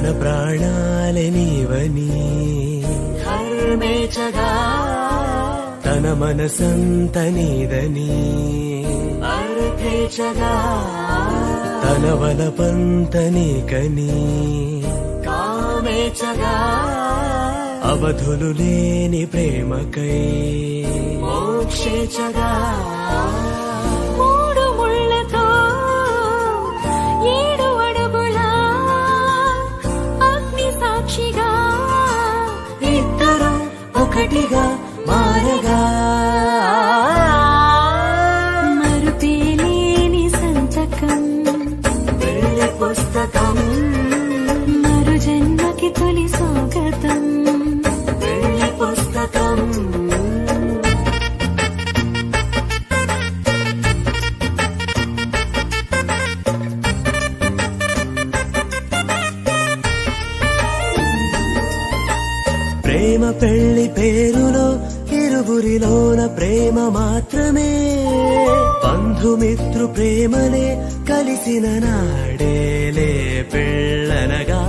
తన ప్రాణాలే నీవని హర్మేచగా తన మనసంత నీదని అర్థేచగా తన వలపంత నీకని కామేచగా అవధులు లేని ప్రేమకై మోక్షేచగా మూడు ముళ్ళతో 7 అడుగుల అగ్ని సాక్షిగా ఇద్దరు ఒకటిగా మారగా మరుపేలేని సంతకం పెళ్లి పుస్తకం మరు జన్మకి తొలి స్వాగతం పెళ్లి పుస్తకం ప్రేమ పెళ్లి పేరులో ఇరువురిలోన ప్రేమ మాత్రమే బంధుమిత్రు ప్రేమలే కలిసిన నాడేలే పెళ్ళనగా